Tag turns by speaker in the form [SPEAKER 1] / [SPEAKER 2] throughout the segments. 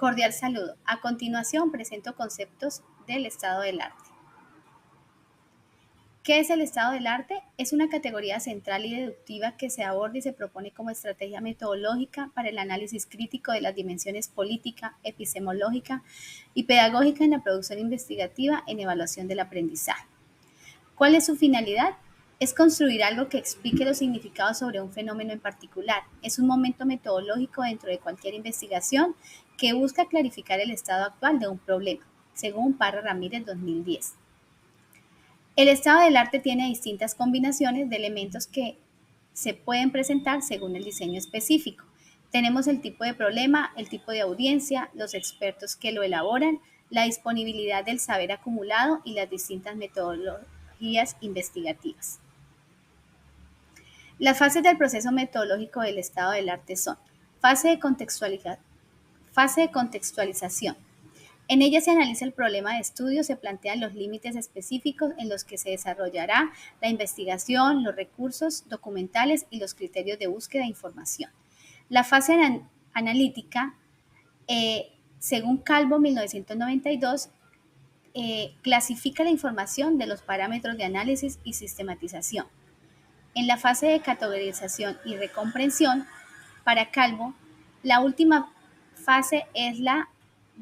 [SPEAKER 1] Cordial saludo. A continuación presento conceptos del estado del arte. ¿Qué es el estado del arte? Es una categoría central y deductiva que se aborda y se propone como estrategia metodológica para el análisis crítico de las dimensiones política, epistemológica y pedagógica en la producción investigativa en evaluación del aprendizaje. ¿Cuál es su finalidad? Es construir algo que explique los significados sobre un fenómeno en particular. Es un momento metodológico dentro de cualquier investigación que busca clarificar el estado actual de un problema, según Parra Ramírez 2010. El estado del arte tiene distintas combinaciones de elementos que se pueden presentar según el diseño específico. Tenemos el tipo de problema, el tipo de audiencia, los expertos que lo elaboran, la disponibilidad del saber acumulado y las distintas metodologías investigativas. Las fases del proceso metodológico del estado del arte son: fase de contextualización. En ella se analiza el problema de estudio, se plantean los límites específicos en los que se desarrollará la investigación, los recursos documentales y los criterios de búsqueda de información. La fase analítica, según Calvo 1992, clasifica la información de los parámetros de análisis y sistematización. En la fase de categorización y recomprensión, para Calvo, la última fase es la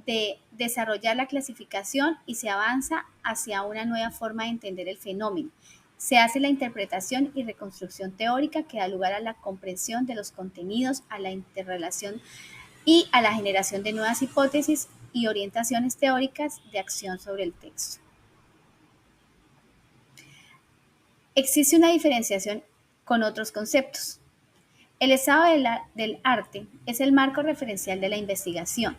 [SPEAKER 1] de desarrollar la clasificación y se avanza hacia una nueva forma de entender el fenómeno. Se hace la interpretación y reconstrucción teórica que da lugar a la comprensión de los contenidos, a la interrelación y a la generación de nuevas hipótesis y orientaciones teóricas de acción sobre el texto. Existe una diferenciación con otros conceptos. El estado del arte es el marco referencial de la investigación.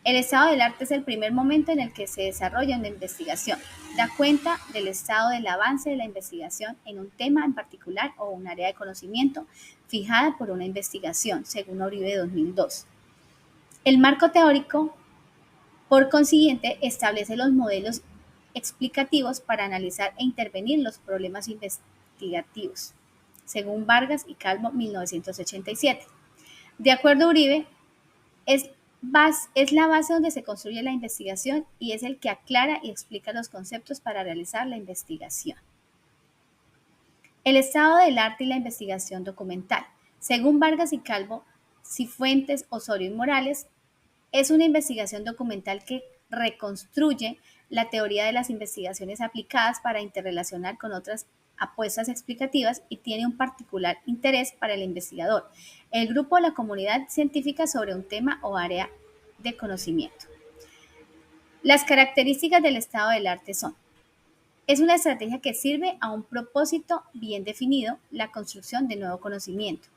[SPEAKER 1] El estado del arte es el primer momento en el que se desarrolla una investigación. Da cuenta del estado del avance de la investigación en un tema en particular o un área de conocimiento fijada por una investigación, según Uribe 2002. El marco teórico, por consiguiente, establece los modelos explicativos para analizar e intervenir los problemas investigativos, según Vargas y Calvo 1987. De acuerdo a Uribe, es la base donde se construye la investigación y es el que aclara y explica los conceptos para realizar la investigación. El estado del arte y la investigación documental. Según Vargas y Calvo, Cifuentes, Osorio y Morales, es una investigación documental que reconstruye la teoría de las investigaciones aplicadas para interrelacionar con otras apuestas explicativas y tiene un particular interés para el investigador, el grupo o la comunidad científica sobre un tema o área de conocimiento. Las características del estado del arte son: es una estrategia que sirve a un propósito bien definido, la construcción de nuevo conocimiento.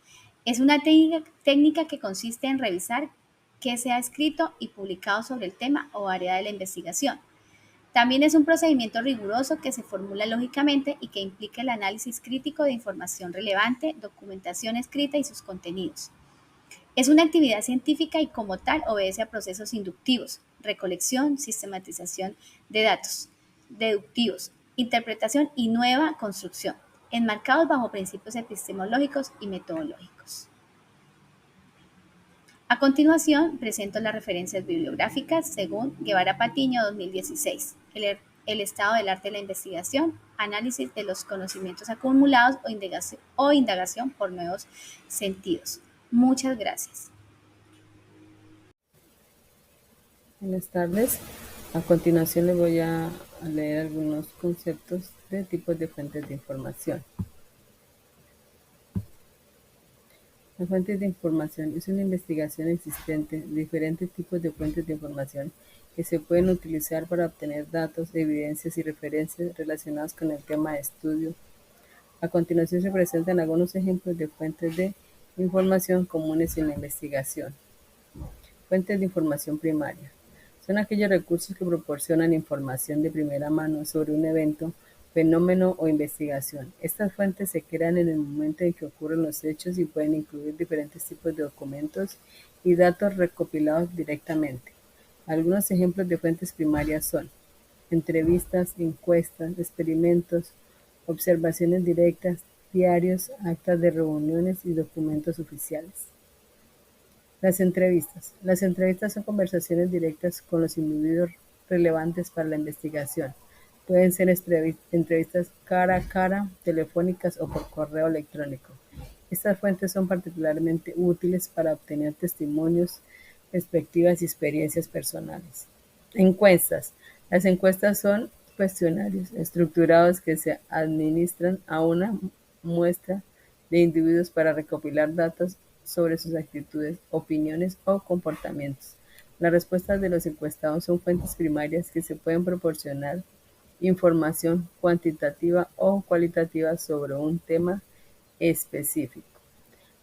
[SPEAKER 1] Es una técnica que consiste en revisar qué se ha escrito y publicado sobre el tema o área de la investigación. También es un procedimiento riguroso que se formula lógicamente y que implica el análisis crítico de información relevante, documentación escrita y sus contenidos. Es una actividad científica y como tal obedece a procesos inductivos: recolección, sistematización de datos, deductivos, interpretación y nueva construcción, enmarcados bajo principios epistemológicos y metodológicos. A continuación, presento las referencias bibliográficas según Guevara Patiño 2016, el estado del arte de la investigación, análisis de los conocimientos acumulados o indagación por nuevos sentidos. Muchas gracias.
[SPEAKER 2] Buenas tardes. A continuación les voy a leer algunos conceptos de tipos de fuentes de información. Las fuentes de información es una investigación existente de diferentes tipos de fuentes de información que se pueden utilizar para obtener datos, evidencias y referencias relacionados con el tema de estudio. A continuación se presentan algunos ejemplos de fuentes de información comunes en la investigación. Fuentes de información primaria. Son aquellos recursos que proporcionan información de primera mano sobre un evento, fenómeno o investigación. Estas fuentes se crean en el momento en que ocurren los hechos y pueden incluir diferentes tipos de documentos y datos recopilados directamente. Algunos ejemplos de fuentes primarias son entrevistas, encuestas, experimentos, observaciones directas, diarios, actas de reuniones y documentos oficiales. Las entrevistas. Las entrevistas son conversaciones directas con los individuos relevantes para la investigación. Pueden ser entrevistas cara a cara, telefónicas o por correo electrónico. Estas fuentes son particularmente útiles para obtener testimonios, perspectivas y experiencias personales. Encuestas. Las encuestas son cuestionarios estructurados que se administran a una muestra de individuos para recopilar datos sobre sus actitudes, opiniones o comportamientos. Las respuestas de los encuestados son fuentes primarias que se pueden proporcionar información cuantitativa o cualitativa sobre un tema específico.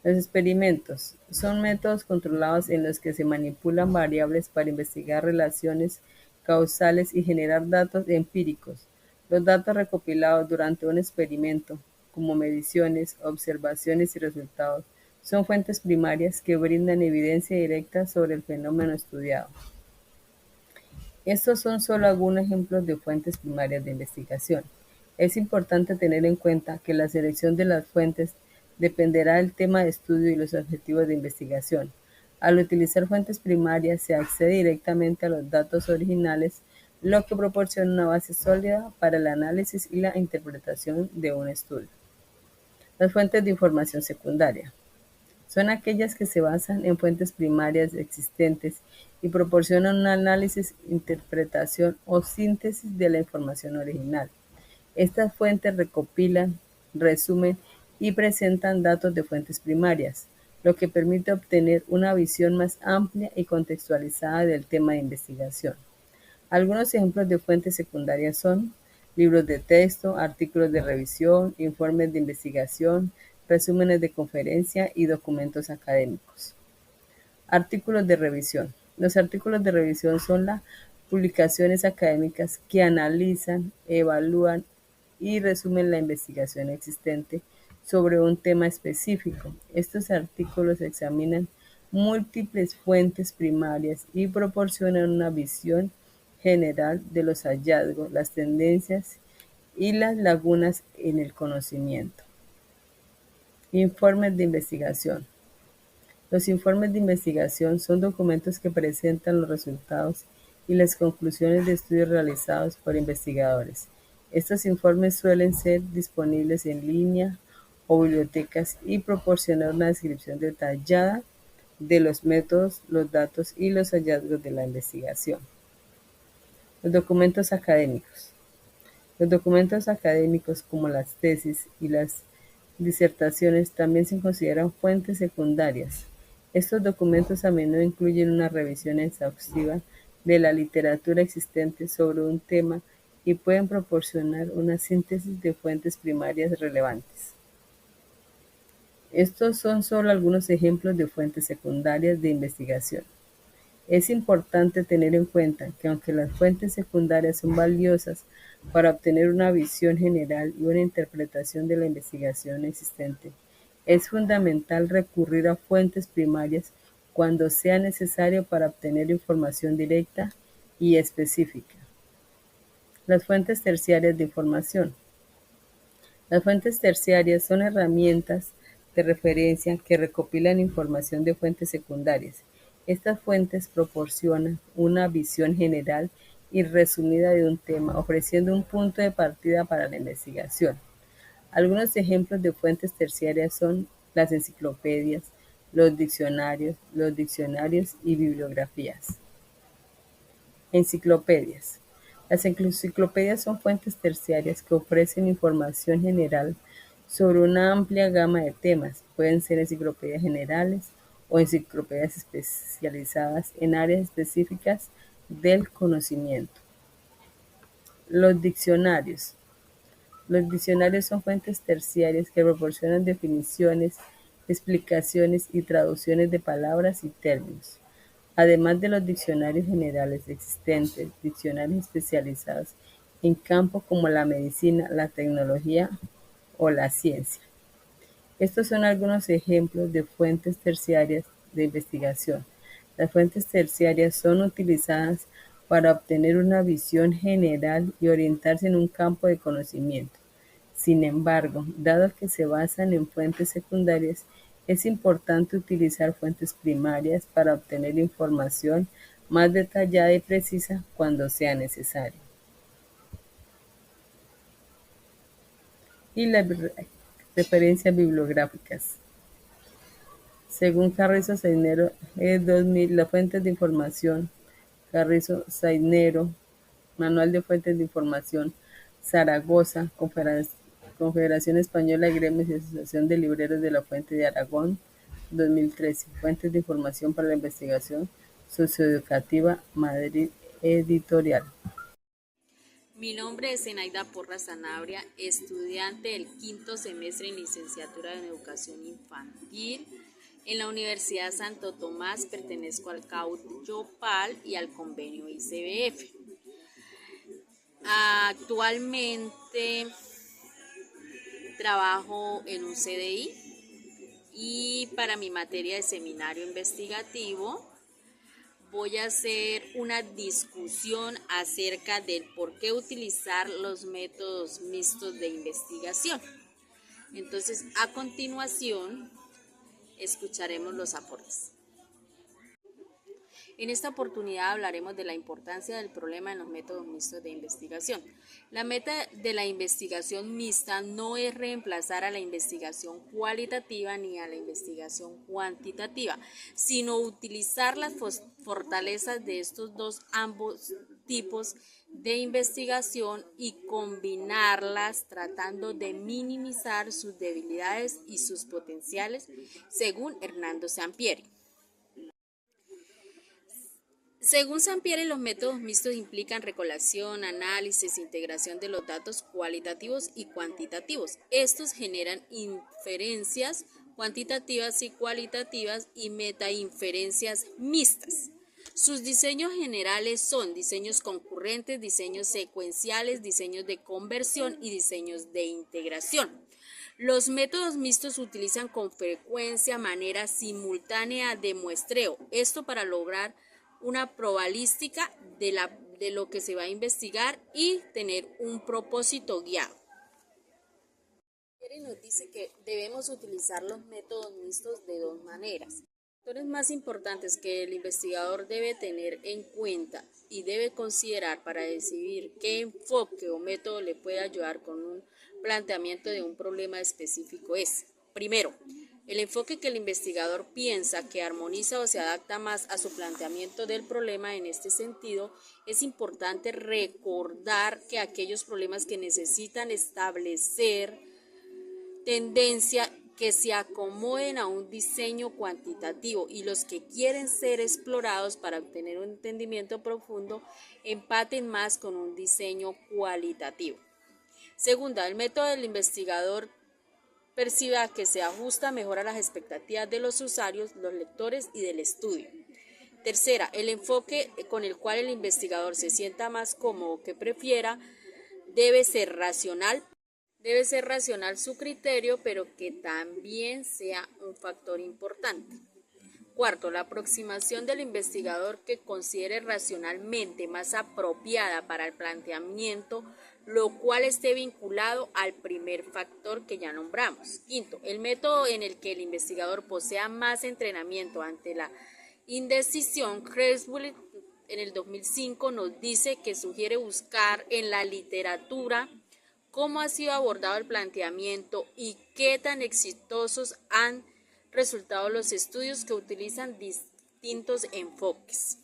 [SPEAKER 2] Los experimentos son métodos controlados en los que se manipulan variables para investigar relaciones causales y generar datos empíricos. Los datos recopilados durante un experimento, como mediciones, observaciones y resultados, son fuentes primarias que brindan evidencia directa sobre el fenómeno estudiado. Estos son solo algunos ejemplos de fuentes primarias de investigación. Es importante tener en cuenta que la selección de las fuentes dependerá del tema de estudio y los objetivos de investigación. Al utilizar fuentes primarias se accede directamente a los datos originales, lo que proporciona una base sólida para el análisis y la interpretación de un estudio. Las fuentes de información secundaria son aquellas que se basan en fuentes primarias existentes y proporcionan un análisis, interpretación o síntesis de la información original. Estas fuentes recopilan, resumen y presentan datos de fuentes primarias, lo que permite obtener una visión más amplia y contextualizada del tema de investigación. Algunos ejemplos de fuentes secundarias son libros de texto, artículos de revisión, informes de investigación, resúmenes de conferencia y documentos académicos. Artículos de revisión. Los artículos de revisión son las publicaciones académicas que analizan, evalúan y resumen la investigación existente sobre un tema específico. Estos artículos examinan múltiples fuentes primarias y proporcionan una visión general de los hallazgos, las tendencias y las lagunas en el conocimiento. Informes de investigación. Los informes de investigación son documentos que presentan los resultados y las conclusiones de estudios realizados por investigadores. Estos informes suelen ser disponibles en línea o bibliotecas y proporcionan una descripción detallada de los métodos, los datos y los hallazgos de la investigación. Los documentos académicos. Los documentos académicos, como las tesis y las disertaciones, también se consideran fuentes secundarias. Estos documentos a menudo incluyen una revisión exhaustiva de la literatura existente sobre un tema y pueden proporcionar una síntesis de fuentes primarias relevantes. Estos son solo algunos ejemplos de fuentes secundarias de investigación. Es importante tener en cuenta que aunque las fuentes secundarias son valiosas para obtener una visión general y una interpretación de la investigación existente, es fundamental recurrir a fuentes primarias cuando sea necesario para obtener información directa y específica. Las fuentes terciarias de información. Las fuentes terciarias son herramientas de referencia que recopilan información de fuentes secundarias. Estas fuentes proporcionan una visión general y resumida de un tema, ofreciendo un punto de partida para la investigación. Algunos ejemplos de fuentes terciarias son las enciclopedias, los diccionarios y bibliografías. Enciclopedias. Las enciclopedias son fuentes terciarias que ofrecen información general sobre una amplia gama de temas. Pueden ser enciclopedias generales o enciclopedias especializadas en áreas específicas del conocimiento. Los diccionarios. Los diccionarios son fuentes terciarias que proporcionan definiciones, explicaciones y traducciones de palabras y términos. Además de los diccionarios generales existentes, diccionarios especializados en campos como la medicina, la tecnología o la ciencia. Estos son algunos ejemplos de fuentes terciarias de investigación. Las fuentes terciarias son utilizadas para obtener una visión general y orientarse en un campo de conocimiento. Sin embargo, dado que se basan en fuentes secundarias, Es importante utilizar fuentes primarias para obtener información más detallada y precisa cuando sea necesario. Y las referencias bibliográficas. Según Carrizo-Sainero, 2000, las fuentes de información, Carrizo-Sainero, Manual de Fuentes de Información, Zaragoza, Confederación Española de Gremios y Asociación de Libreros de la Fuente de Aragón, 2013, Fuentes de Información para la Investigación Socioeducativa, Madrid Editorial.
[SPEAKER 3] Mi nombre es Zenaida Porras Sanabria, estudiante del quinto semestre en licenciatura en Educación Infantil. En la Universidad Santo Tomás pertenezco al caucho PAL y al convenio ICBF. Actualmente trabajo en un CDI y para mi materia de seminario investigativo voy a hacer una discusión acerca del por qué utilizar los métodos mixtos de investigación. Entonces, a continuación, escucharemos los aportes. En esta oportunidad hablaremos de la importancia del problema en los métodos mixtos de investigación. La meta de la investigación mixta no es reemplazar a la investigación cualitativa ni a la investigación cuantitativa, sino utilizar las fortalezas de estos ambos tipos de investigación y combinarlas tratando de minimizar sus debilidades y sus potenciales, según Hernando Sampieri. Según Sampieri, los métodos mixtos implican recolección, análisis, integración de los datos cualitativos y cuantitativos. Estos generan inferencias cuantitativas y cualitativas y metainferencias mixtas. Sus diseños generales son diseños concurrentes, diseños secuenciales, diseños de conversión y diseños de integración. Los métodos mixtos utilizan con frecuencia manera simultánea de muestreo, esto para lograr una probabilística de lo que se va a investigar y tener un propósito guiado. Nos dice que debemos utilizar los métodos mixtos de dos maneras. Los factores más importantes que el investigador debe tener en cuenta y debe considerar para decidir qué enfoque o método le puede ayudar con un planteamiento de un problema específico es, primero, el enfoque que el investigador piensa que armoniza o se adapta más a su planteamiento del problema. En este sentido, es importante recordar que aquellos problemas que necesitan establecer tendencia que se acomoden a un diseño cuantitativo y los que quieren ser explorados para obtener un entendimiento profundo empaten más con un diseño cualitativo. Segunda, el método del investigador perciba que se ajusta mejor a las expectativas de los usuarios, los lectores y del estudio. Tercera, el enfoque con el cual el investigador se sienta más cómodo que prefiera debe ser racional su criterio, pero que también sea un factor importante. Cuarto, la aproximación del investigador que considere racionalmente más apropiada para el planteamiento, lo cual esté vinculado al primer factor que ya nombramos. Quinto, el método en el que el investigador posea más entrenamiento ante la indecisión. Creswell en el 2005 nos dice que sugiere buscar en la literatura cómo ha sido abordado el planteamiento y qué tan exitosos han resultado los estudios que utilizan distintos enfoques.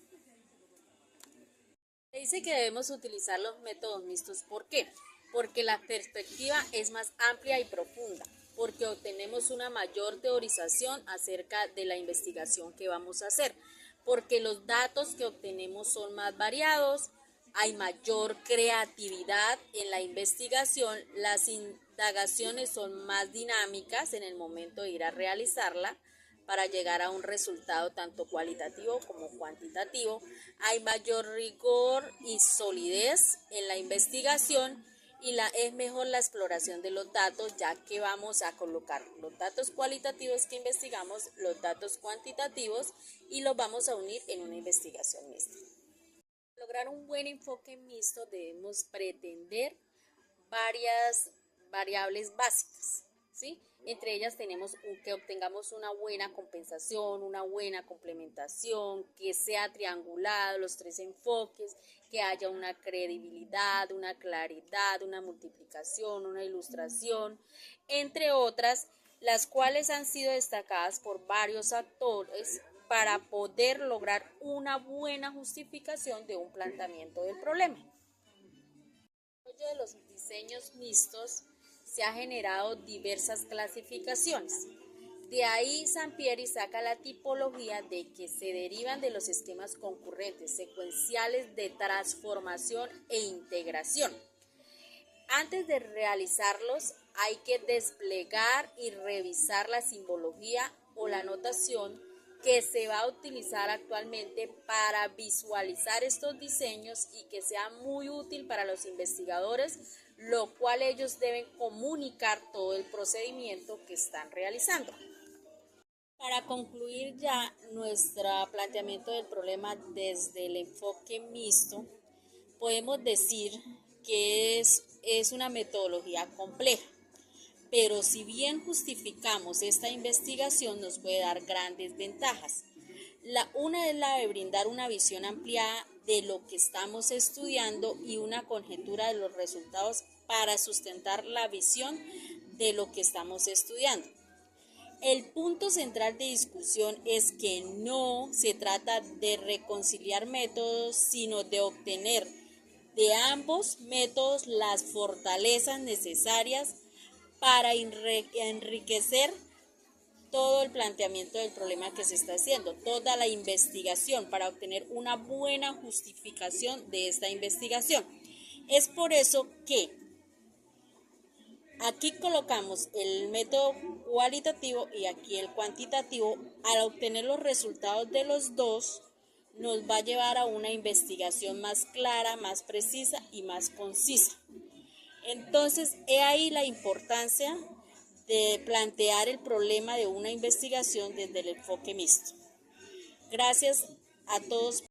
[SPEAKER 3] Se dice que debemos utilizar los métodos mixtos. ¿Por qué? Porque la perspectiva es más amplia y profunda, porque obtenemos una mayor teorización acerca de la investigación que vamos a hacer, porque los datos que obtenemos son más variados, hay mayor creatividad en la investigación, las indagaciones son más dinámicas en el momento de ir a realizarla para llegar a un resultado tanto cualitativo como cuantitativo, hay mayor rigor y solidez en la investigación y es mejor la exploración de los datos, ya que vamos a colocar los datos cualitativos que investigamos, los datos cuantitativos y los vamos a unir en una investigación mixta. Para lograr un buen enfoque mixto debemos pretender varias variables básicas, ¿sí? Entre ellas tenemos que obtengamos una buena compensación, una buena complementación, que sea triangulado los tres enfoques, que haya una credibilidad, una claridad, una multiplicación, una ilustración, entre otras, las cuales han sido destacadas por varios actores para poder lograr una buena justificación de un planteamiento del problema. De los diseños mixtos se ha generado diversas clasificaciones. De ahí Sampieri saca la tipología de que se derivan de los esquemas concurrentes, secuenciales de transformación e integración. Antes de realizarlos hay que desplegar y revisar la simbología o la notación que se va a utilizar actualmente para visualizar estos diseños y que sea muy útil para los investigadores, lo cual ellos deben comunicar todo el procedimiento que están realizando. Para concluir ya nuestro planteamiento del problema desde el enfoque mixto, podemos decir que es una metodología compleja. Pero si bien justificamos esta investigación, nos puede dar grandes ventajas. Una es la de brindar una visión ampliada de lo que estamos estudiando y una conjetura de los resultados para sustentar la visión de lo que estamos estudiando. El punto central de discusión es que no se trata de reconciliar métodos, sino de obtener de ambos métodos las fortalezas necesarias para enriquecer todo el planteamiento del problema que se está haciendo, toda la investigación, para obtener una buena justificación de esta investigación. Es por eso que aquí colocamos el método cualitativo y aquí el cuantitativo. Al obtener los resultados de los dos, nos va a llevar a una investigación más clara, más precisa y más concisa. Entonces, he ahí la importancia de plantear el problema de una investigación desde el enfoque mixto. Gracias a todos.